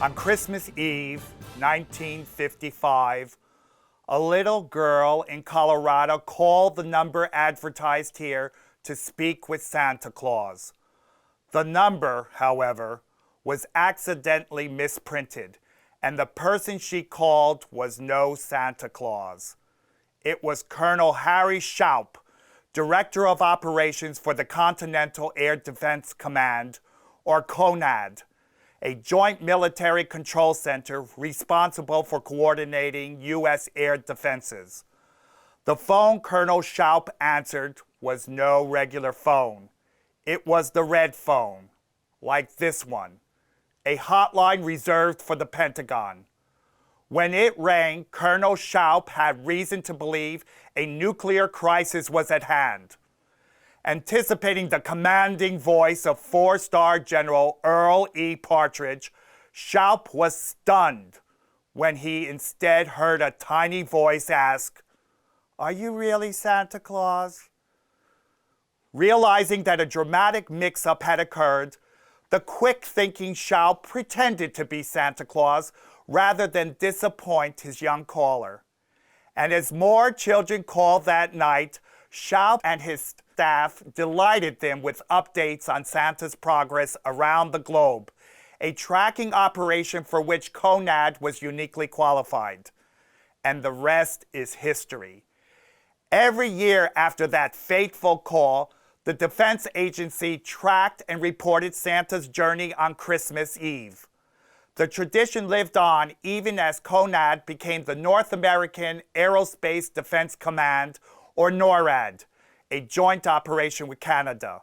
On Christmas Eve, 1955, a little girl in Colorado called the number advertised here to speak with Santa Claus. The number, however, was accidentally misprinted, and the person she called was no Santa Claus. It was Colonel Harry Shoup, Director of Operations for the Continental Air Defense Command, or CONAD, a joint military control center responsible for coordinating U.S. air defenses. The phone Colonel Shoup answered was no regular phone. It was the red phone, like this one, a hotline reserved for the Pentagon. When it rang, Colonel Shoup had reason to believe a nuclear crisis was at hand. Anticipating the commanding voice of four-star General Earl E. Partridge, Shoup was stunned when he instead heard a tiny voice ask, "Are you really Santa Claus?" Realizing that a dramatic mix-up had occurred, the quick-thinking Shoup pretended to be Santa Claus rather than disappoint his young caller. And as more children called that night, Shoup and his staff delighted them with updates on Santa's progress around the globe, a tracking operation for which CONAD was uniquely qualified. And the rest is history. Every year after that fateful call, the Defense Agency tracked and reported Santa's journey on Christmas Eve. The tradition lived on even as CONAD became the North American Aerospace Defense Command, or NORAD, a joint operation with Canada.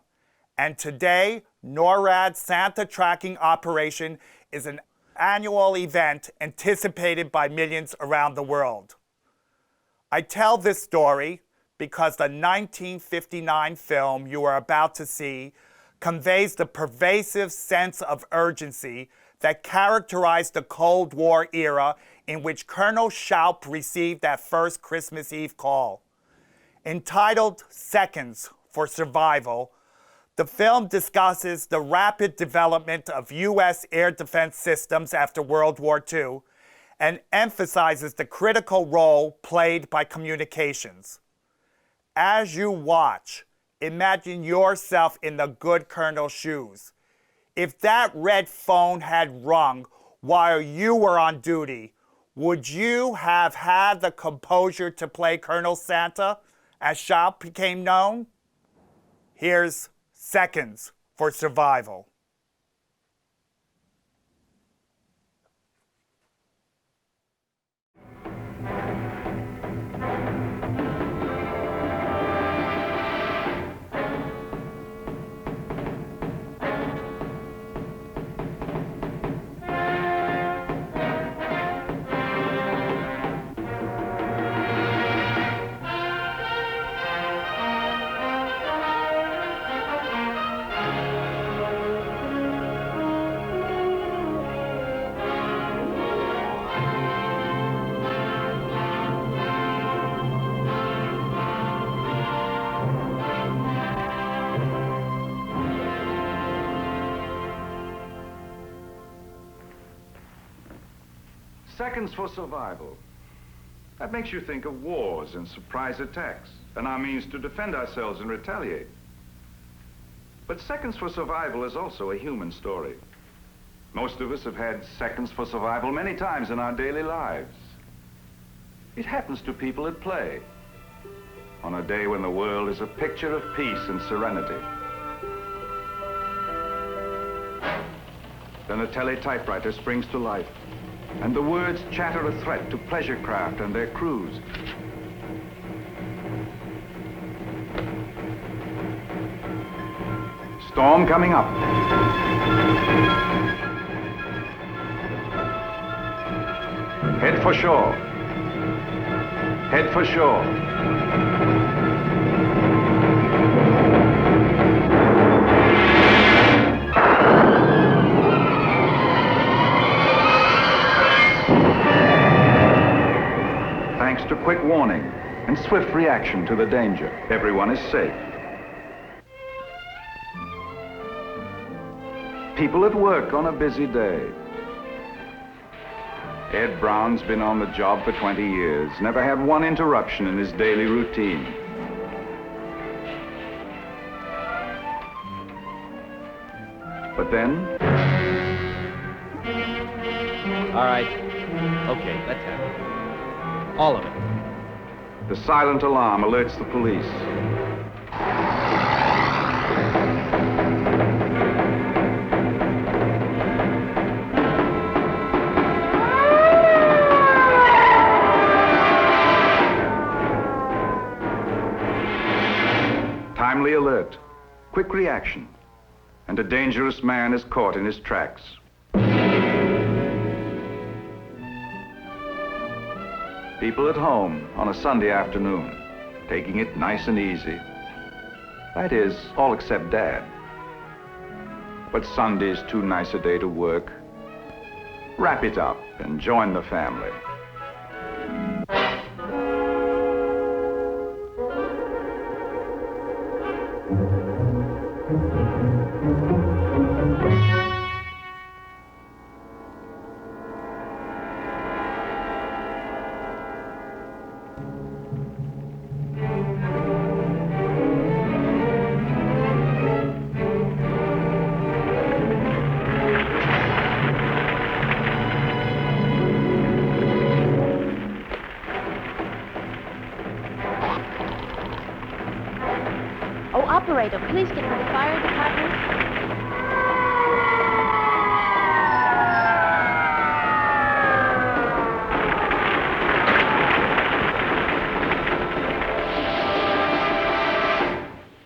And today, NORAD Santa Tracking Operation is an annual event anticipated by millions around the world. I tell this story because the 1959 film you are about to see conveys the pervasive sense of urgency that characterized the Cold War era in which Colonel Shoup received that first Christmas Eve call. Entitled Seconds for Survival, the film discusses the rapid development of U.S. air defense systems after World War II and emphasizes the critical role played by communications. As you watch, imagine yourself in the good colonel's shoes. If that red phone had rung while you were on duty, would you have had the composure to play Colonel Santa, as Shoup became known? Here's Seconds for Survival. Seconds for survival. That makes you think of wars and surprise attacks and our means to defend ourselves and retaliate. But seconds for survival is also a human story. Most of us have had seconds for survival many times in our daily lives. It happens to people at play, on a day when the world is a picture of peace and serenity. Then a teletypewriter springs to life, and the words chatter a threat to pleasure craft and their crews. Storm coming up. Head for shore. Head for shore. Thanks to quick warning and swift reaction to the danger, everyone is safe. People at work on a busy day. Ed Brown's been on the job for 20 years, never had one interruption in his daily routine. But then... All right. Okay, let's have it. All of it. the silent alarm alerts the police. Timely alert, quick reaction, and a dangerous man is caught in his tracks. People at home on a Sunday afternoon, taking it nice and easy. That is, all except Dad. But Sunday's too nice a day to work. Wrap it up and join the family. Operator, please get to the fire department.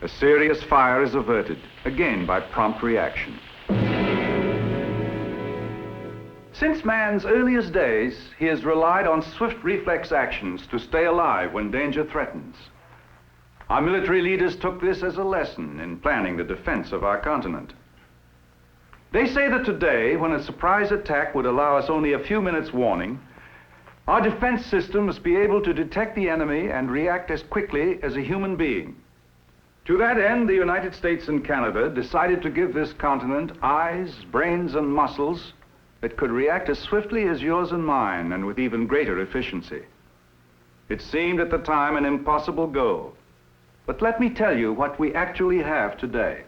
A serious fire is averted, again by prompt reaction. Since man's earliest days, he has relied on swift reflex actions to stay alive when danger threatens. Our military leaders took this as a lesson in planning the defense of our continent. They say that today, when a surprise attack would allow us only a few minutes' warning, our defense system must be able to detect the enemy and react as quickly as a human being. To that end, the United States and Canada decided to give this continent eyes, brains, and muscles that could react as swiftly as yours and mine, and with even greater efficiency. It seemed at the time an impossible goal. But let me tell you what we actually have today.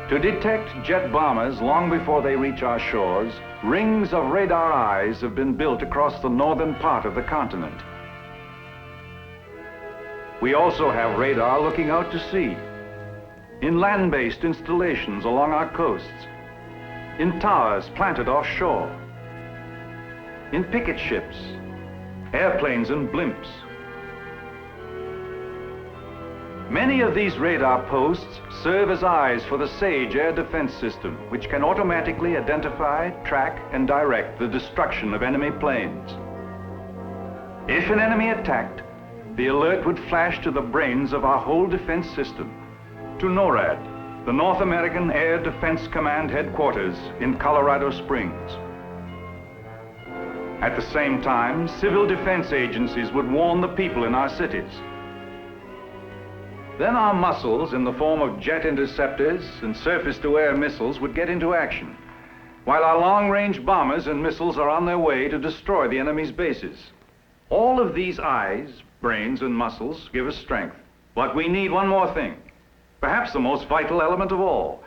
To detect jet bombers long before they reach our shores, rings of radar eyes have been built across the northern part of the continent. We also have radar looking out to sea, in land-based installations along our coasts, in towers planted offshore, in picket ships, airplanes and blimps. Many of these radar posts serve as eyes for the SAGE air defense system, which can automatically identify, track, and direct the destruction of enemy planes. If an enemy attacked, the alert would flash to the brains of our whole defense system, to Norad, the North American Air Defense Command headquarters in Colorado Springs. At the same time, civil defense agencies would warn the people in our cities. Then our muscles, in the form of jet interceptors and surface-to-air missiles, would get into action, while our long-range bombers and missiles are on their way to destroy the enemy's bases. All of these eyes, brains, and muscles give us strength. But we need one more thing, perhaps the most vital element of all,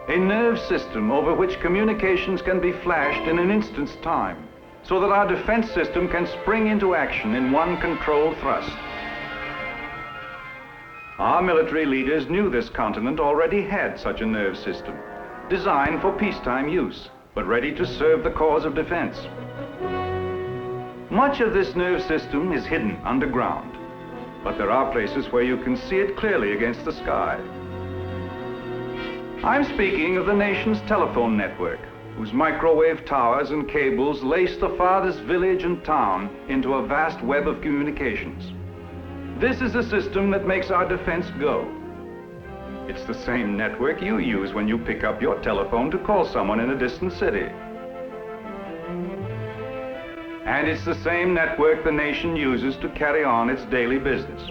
a nerve system over which communications can be flashed in an instant's time, so that our defense system can spring into action in one controlled thrust. Our military leaders knew this continent already had such a nerve system, designed for peacetime use, but ready to serve the cause of defense. Much of this nerve system is hidden underground, but there are places where you can see it clearly against the sky. I'm speaking of the nation's telephone network, whose microwave towers and cables lace the farthest village and town into a vast web of communications. This is a system that makes our defense go. It's the same network you use when you pick up your telephone to call someone in a distant city. And it's the same network the nation uses to carry on its daily business.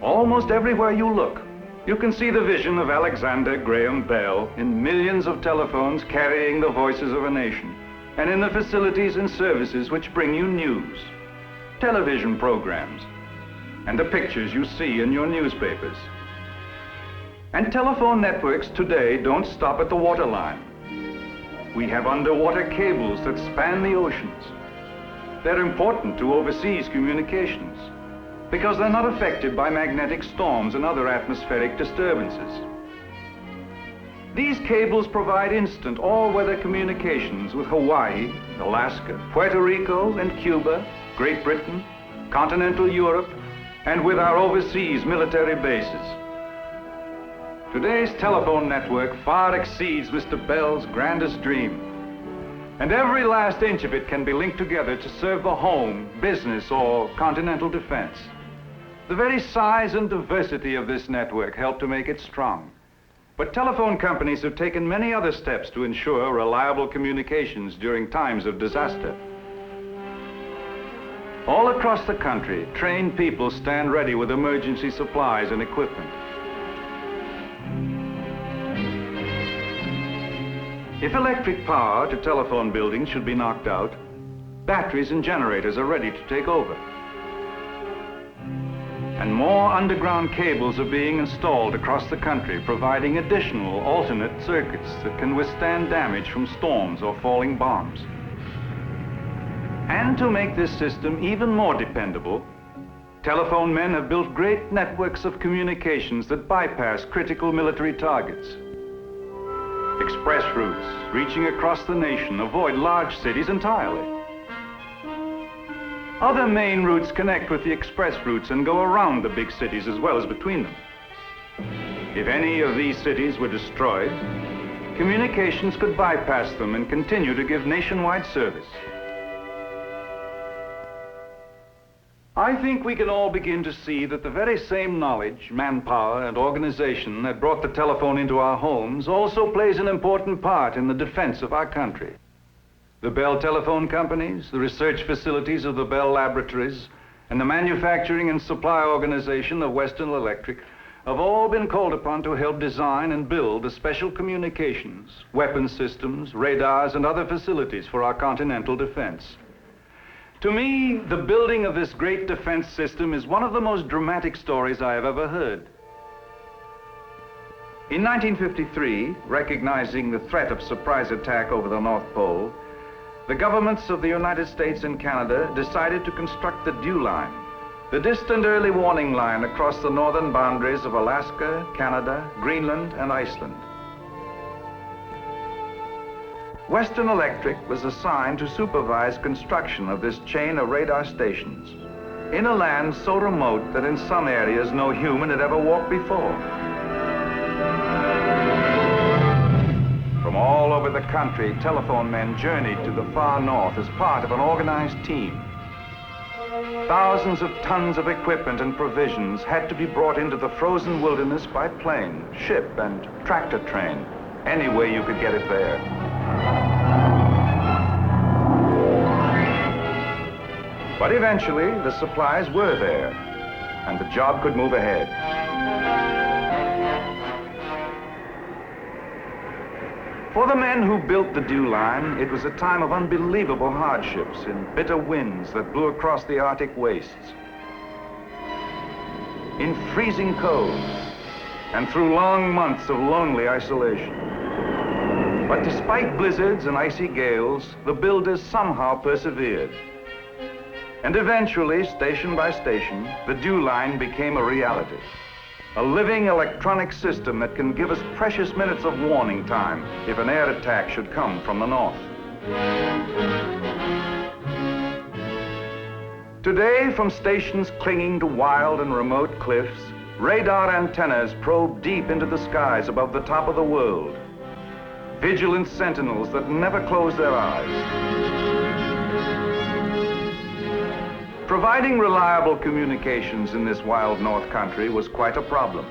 Almost everywhere you look, You can see the vision of Alexander Graham Bell in millions of telephones carrying the voices of a nation, and in the facilities and services which bring you news, television programs, and the pictures you see in your newspapers. And telephone networks today don't stop at the waterline. We have underwater cables that span the oceans. They're important to overseas communications because they're not affected by magnetic storms and other atmospheric disturbances. These cables provide instant all-weather communications with Hawaii, Alaska, Puerto Rico, and Cuba, Great Britain, continental Europe, and with our overseas military bases. Today's telephone network far exceeds Mr. Bell's grandest dream, and every last inch of it can be linked together to serve the home, business, or continental defense. The very size and diversity of this network help to make it strong. But telephone companies have taken many other steps to ensure reliable communications during times of disaster. All across the country, trained people stand ready with emergency supplies and equipment. If electric power to telephone buildings should be knocked out, batteries and generators are ready to take over. And more underground cables are being installed across the country, providing additional alternate circuits that can withstand damage from storms or falling bombs. And to make this system even more dependable, telephone men have built great networks of communications that bypass critical military targets. Express routes reaching across the nation avoid large cities entirely. Other main routes connect with the express routes and go around the big cities as well as between them. If any of these cities were destroyed, communications could bypass them and continue to give nationwide service. I think we can all begin to see that the very same knowledge, manpower, and organization that brought the telephone into our homes also plays an important part in the defense of our country. The Bell telephone companies, the research facilities of the Bell Laboratories, and the manufacturing and supply organization of Western Electric have all been called upon to help design and build the special communications, weapons systems, radars, and other facilities for our continental defense. To me, the building of this great defense system is one of the most dramatic stories I have ever heard. In 1953, recognizing the threat of surprise attack over the North Pole, the governments of the United States and Canada decided to construct the DEW line, the distant early warning line across the northern boundaries of Alaska, Canada, Greenland, and Iceland. Western Electric was assigned to supervise construction of this chain of radar stations in a land so remote that in some areas no human had ever walked before. From all over the country, telephone men journeyed to the far north as part of an organized team. Thousands of tons of equipment and provisions had to be brought into the frozen wilderness by plane, ship, and tractor train, any way you could get it there. But eventually, the supplies were there, and the job could move ahead. For the men who built the DEW line, it was a time of unbelievable hardships in bitter winds that blew across the Arctic wastes, in freezing cold, and through long months of lonely isolation. But despite blizzards and icy gales, the builders somehow persevered. And eventually, station by station, the DEW line became a reality. A living electronic system that can give us precious minutes of warning time if an air attack should come from the north. Today, from stations clinging to wild and remote cliffs, radar antennas probe deep into the skies above the top of the world. Vigilant sentinels that never close their eyes. Providing reliable communications in this wild North Country was quite a problem.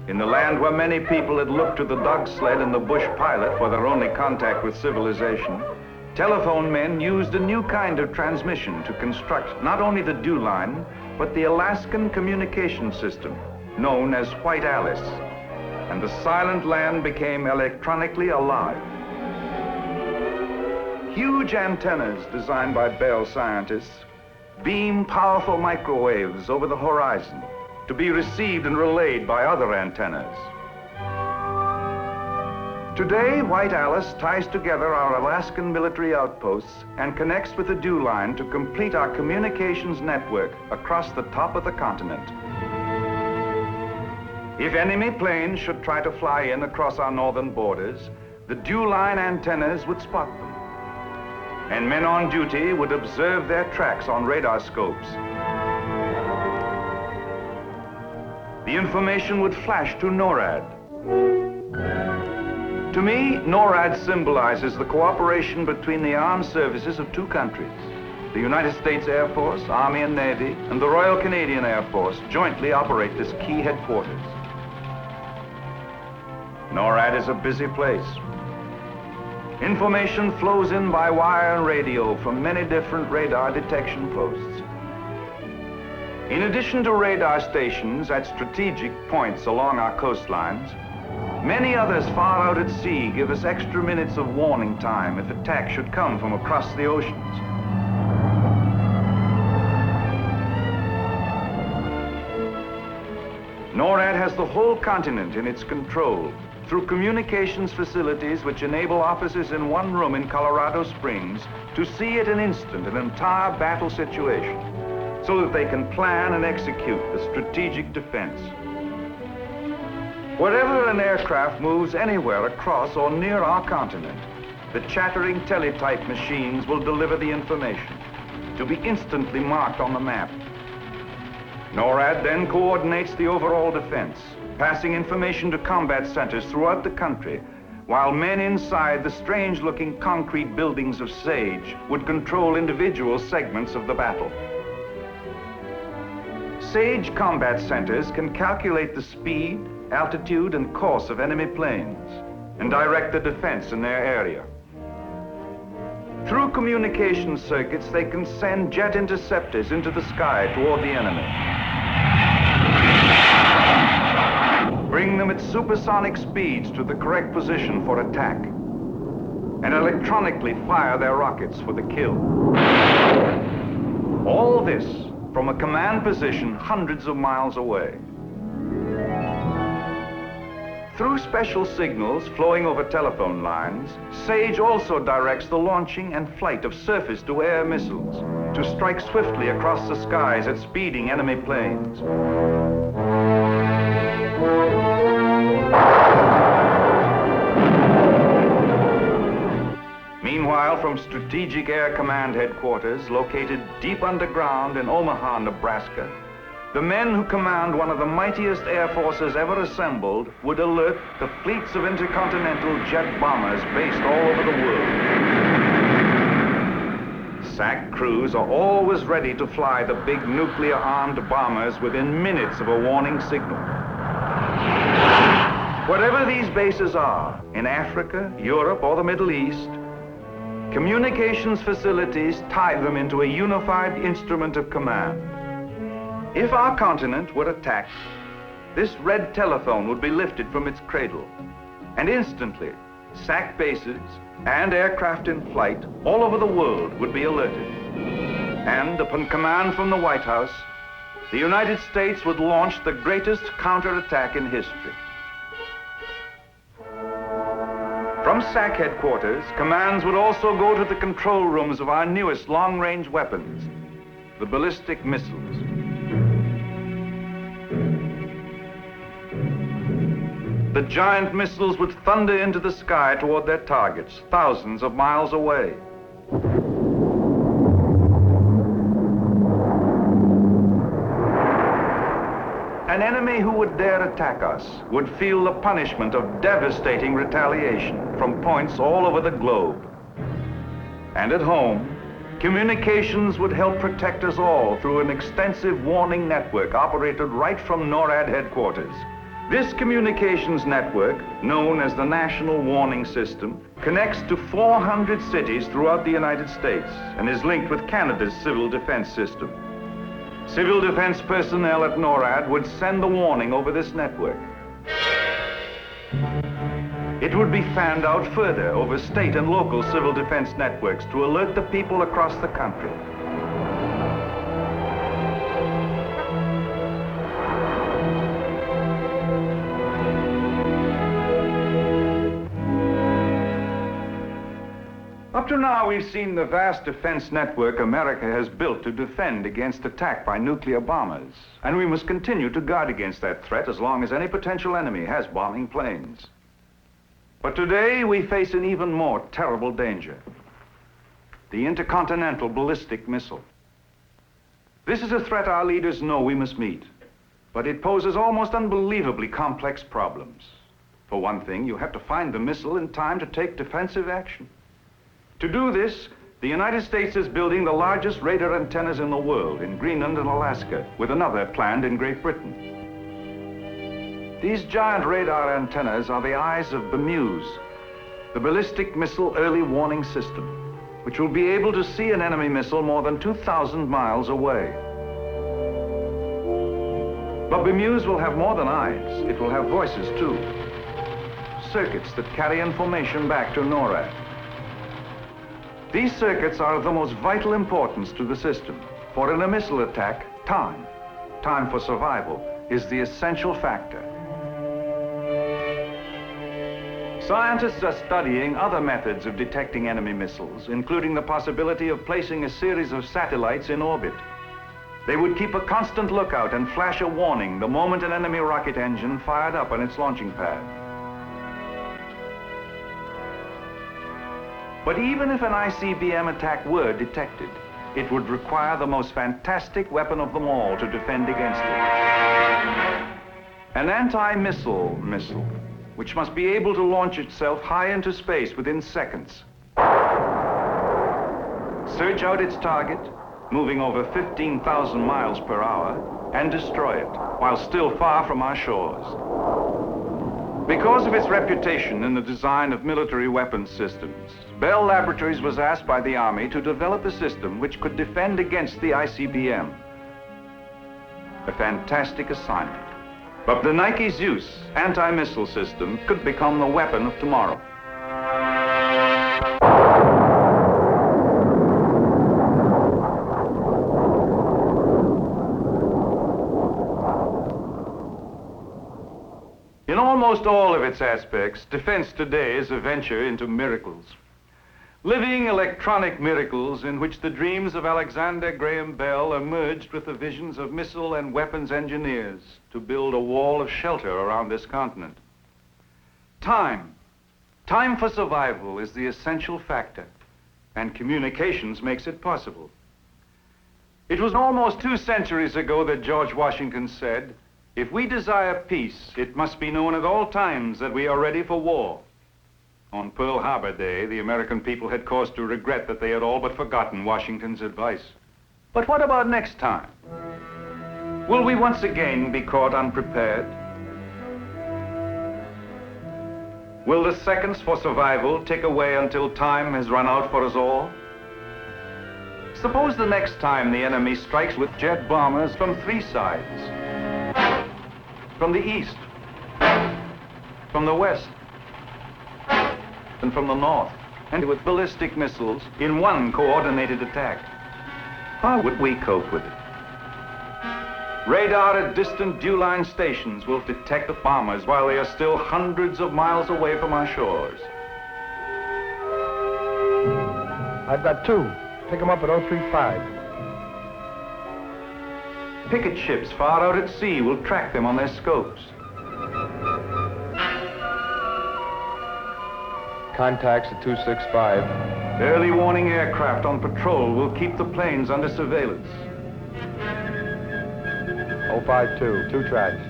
In the land where many people had looked to the dog sled and the bush pilot for their only contact with civilization, telephone men used a new kind of transmission to construct not only the DEW line, but the Alaskan communication system, known as White Alice, and the silent land became electronically alive. Huge antennas designed by Bell scientists beam powerful microwaves over the horizon to be received and relayed by other antennas. Today, White Alice ties together our Alaskan military outposts and connects with the dew line to complete our communications network across the top of the continent. If enemy planes should try to fly in across our northern borders, the dew line antennas would spot them, and men on duty would observe their tracks on radar scopes. The information would flash to Norad. To me, Norad symbolizes the cooperation between the armed services of two countries. The United States Air Force, Army and Navy, and the Royal Canadian Air Force jointly operate this key headquarters. Norad is a busy place. Information flows in by wire and radio from many different radar detection posts. In addition to radar stations at strategic points along our coastlines, many others far out at sea give us extra minutes of warning time if attack should come from across the oceans. NORAD has the whole continent in its control through communications facilities which enable officers in one room in Colorado Springs to see at an instant an entire battle situation so that they can plan and execute the strategic defense. Wherever an aircraft moves anywhere across or near our continent, the chattering teletype machines will deliver the information to be instantly marked on the map. NORAD then coordinates the overall defense, passing information to combat centers throughout the country, while men inside the strange-looking concrete buildings of SAGE would control individual segments of the battle. SAGE combat centers can calculate the speed, altitude, and course of enemy planes and direct the defense in their area. Through communication circuits, they can send jet interceptors into the sky toward the enemy, bring them at supersonic speeds to the correct position for attack, and electronically fire their rockets for the kill. All this from a command position hundreds of miles away. Through special signals flowing over telephone lines, SAGE also directs the launching and flight of surface-to-air missiles to strike swiftly across the skies at speeding enemy planes. Meanwhile, from Strategic Air Command Headquarters, located deep underground in Omaha, Nebraska, the men who command one of the mightiest air forces ever assembled would alert the fleets of intercontinental jet bombers based all over the world. SAC crews are always ready to fly the big nuclear-armed bombers within minutes of a warning signal. Wherever these bases are, in Africa, Europe, or the Middle East, communications facilities tie them into a unified instrument of command. If our continent were attacked, this red telephone would be lifted from its cradle, and instantly, SAC bases and aircraft in flight all over the world would be alerted. And upon command from the White House, the United States would launch the greatest counterattack in history. From SAC headquarters, commands would also go to the control rooms of our newest long-range weapons, the ballistic missiles. The giant missiles would thunder into the sky toward their targets, thousands of miles away. An enemy who would dare attack us would feel the punishment of devastating retaliation from points all over the globe. And at home, communications would help protect us all through an extensive warning network operated right from NORAD headquarters. This communications network, known as the National Warning System, connects to 400 cities throughout the United States and is linked with Canada's civil defense system. Civil defense personnel at Norad would send the warning over this network. It would be fanned out further over state and local civil defense networks to alert the people across the country. Up to now, we've seen the vast defense network America has built to defend against attack by nuclear bombers. And we must continue to guard against that threat as long as any potential enemy has bombing planes. But today, we face an even more terrible danger: the intercontinental ballistic missile. This is a threat our leaders know we must meet, but it poses almost unbelievably complex problems. For one thing, you have to find the missile in time to take defensive action. To do this, the United States is building the largest radar antennas in the world in Greenland and Alaska, with another planned in Great Britain. These giant radar antennas are the eyes of BMEWS, the Ballistic Missile Early Warning System, which will be able to see an enemy missile more than 2,000 miles away. But BMEWS will have more than eyes. It will have voices too. Circuits that carry information back to Norad. These circuits are of the most vital importance to the system, for in a missile attack, time for survival, is the essential factor. Scientists are studying other methods of detecting enemy missiles, including the possibility of placing a series of satellites in orbit. They would keep a constant lookout and flash a warning the moment an enemy rocket engine fired up on its launching pad. But even if an ICBM attack were detected, it would require the most fantastic weapon of them all to defend against it. An anti-missile missile, which must be able to launch itself high into space within seconds. Search out its target, moving over 15,000 miles per hour, and destroy it, while still far from our shores. Because of its reputation in the design of military weapons systems, Bell Laboratories was asked by the Army to develop a system which could defend against the ICBM. A fantastic assignment. But the Nike Zeus anti-missile system could become the weapon of tomorrow. In almost all of its aspects, defense today is a venture into miracles. Living electronic miracles in which the dreams of Alexander Graham Bell are merged with the visions of missile and weapons engineers to build a wall of shelter around this continent. Time for survival is the essential factor, and communications makes it possible. It was almost 2 centuries ago that George Washington said, "If we desire peace, it must be known at all times that we are ready for war." On Pearl Harbor Day, the American people had cause to regret that they had all but forgotten Washington's advice. But what about next time? Will we once again be caught unprepared? Will the seconds for survival tick away until time has run out for us all? Suppose the next time the enemy strikes with jet bombers from 3 sides. From the east, from the west, and from the north, and with ballistic missiles in one coordinated attack. How would we cope with it? Radar at distant dew-line stations will detect the bombers while they are still hundreds of miles away from our shores. I've got 2. Pick them up at 035. Picket ships far out at sea will track them on their scopes. Contacts at 265. Early warning aircraft on patrol will keep the planes under surveillance. 052, 2 tracks.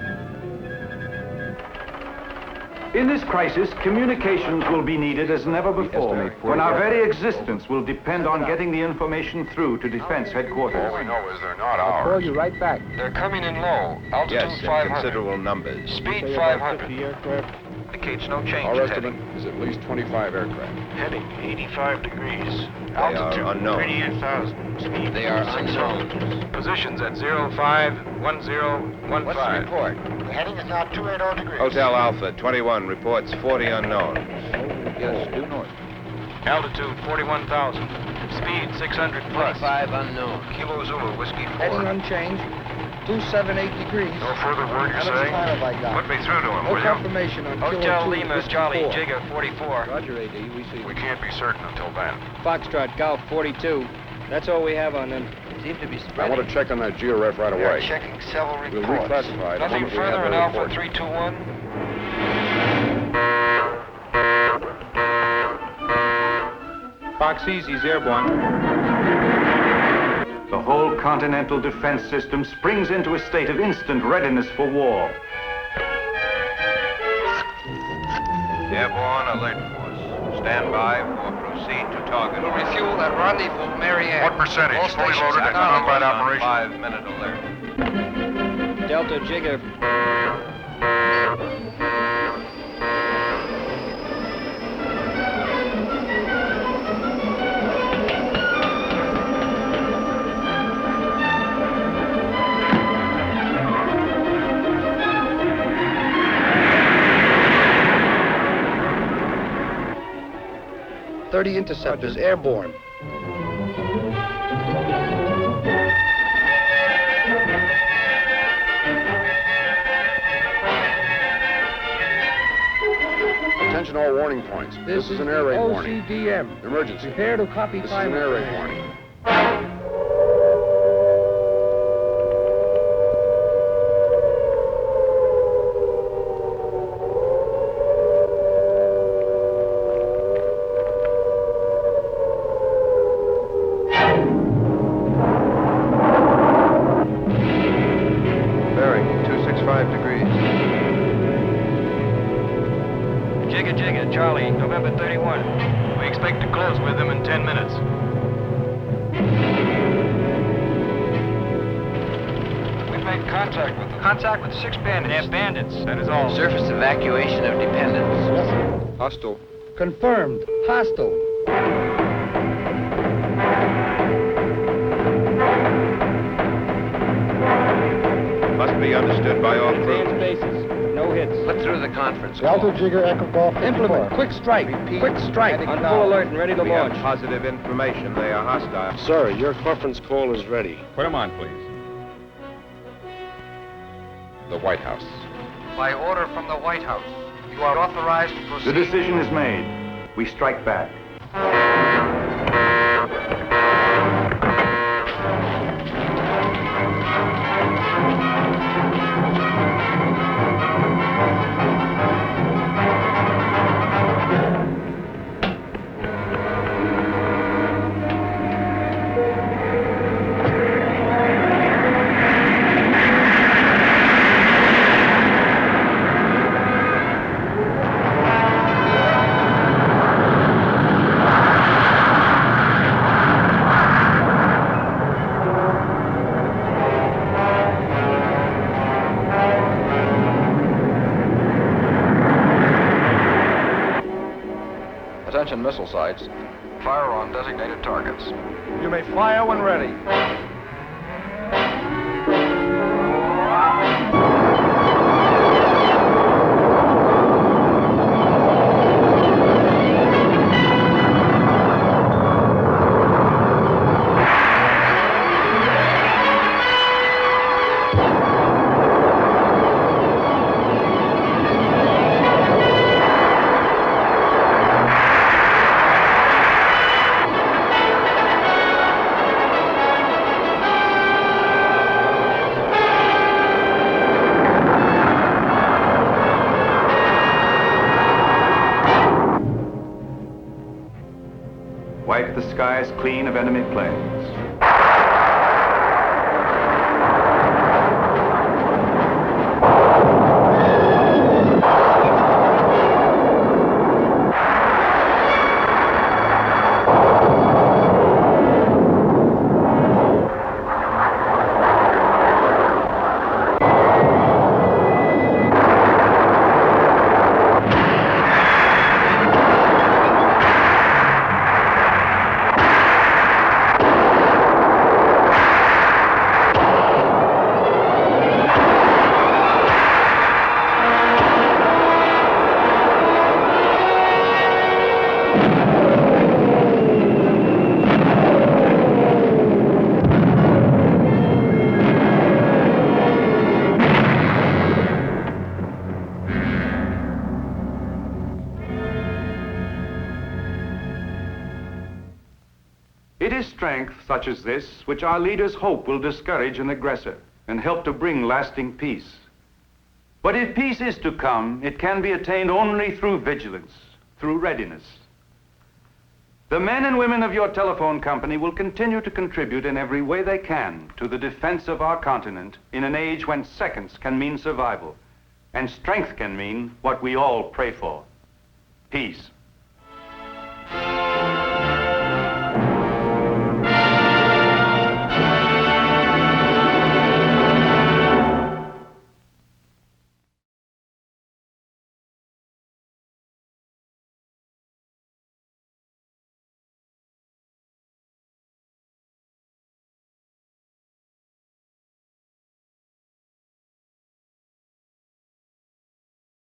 In this crisis, communications will be needed as never before, when our very existence will depend on getting the information through to defense headquarters. All we know is they're not I'll call ours. you right back. They're coming in low, altitude Yes, in 500. considerable numbers. Speed Say about 500. 50 aircraft. Indicates no change Our in estimate heading. is at least 25 aircraft. Heading 85 degrees. They are unknown. 38,000. Speed They are 60. unknown. Positions at 051015. What's the report? The heading is now 280 degrees. Hotel Alpha 21 reports 40 unknown. Yes, due north. Altitude 41,000. Speed 600 plus. 25 unknown. Kilo Zulu, Whiskey 4. Heading unchanged. 278 degrees. No further word, you How say? much time have I got? Put me through to him, No will you? confirmation on Hotel Kilo 2, Lima, Whiskey Charlie, 4. Jigger 44. Roger, AD. We see. We can't be certain until then. Foxtrot, Golf 42. That's all we have on them. Seem to be I spreading. want to check on that georef right away. Checking several We'll reports. reclassify it the Nothing moment we have further in their Alpha report. 321. Fox Easy's airborne. The whole continental defense system springs into a state of instant readiness for war. Airborne alert force. Stand by for proceed to target. We'll refuel at rendezvous, Marianne. What percentage? All Fully stations loaded and acknowledged. combat operation. 5-minute alert. Delta Jigger. .30 interceptors airborne. Attention all warning points. This is an air raid warning. OCDM. Emergency. Prepare to copy This is an air raid warning. Bearing 265 degrees. Jigger, Charlie, November 31. We expect to close with them in 10 minutes. We've made contact with them. Contact with 6 bandits. They're bandits, that is all. Surface evacuation of dependents. Hostile. Confirmed. Hostile. Must be understood by all Stand crews. bases. No hits. Put through the conference call. Delta Jigger Echo Golf 54. Implement. Quick strike. Quick strike. On full alert and ready to We have launch. positive information they are hostile. Sir, your conference call is ready. Put him on, please. The White House. By order from the White House, you are authorized to The proceed. decision is made. We strike back. Attention missile sites. Fire on designated targets. You may fire when ready. Wipe the skies clean of enemy planes. is strength such as this which our leaders hope will discourage an aggressor and help to bring lasting peace. But if peace is to come, it can be attained only through vigilance, through readiness. The men and women of your telephone company will continue to contribute in every way they can to the defense of our continent in an age when seconds can mean survival and strength can mean what we all pray for: peace.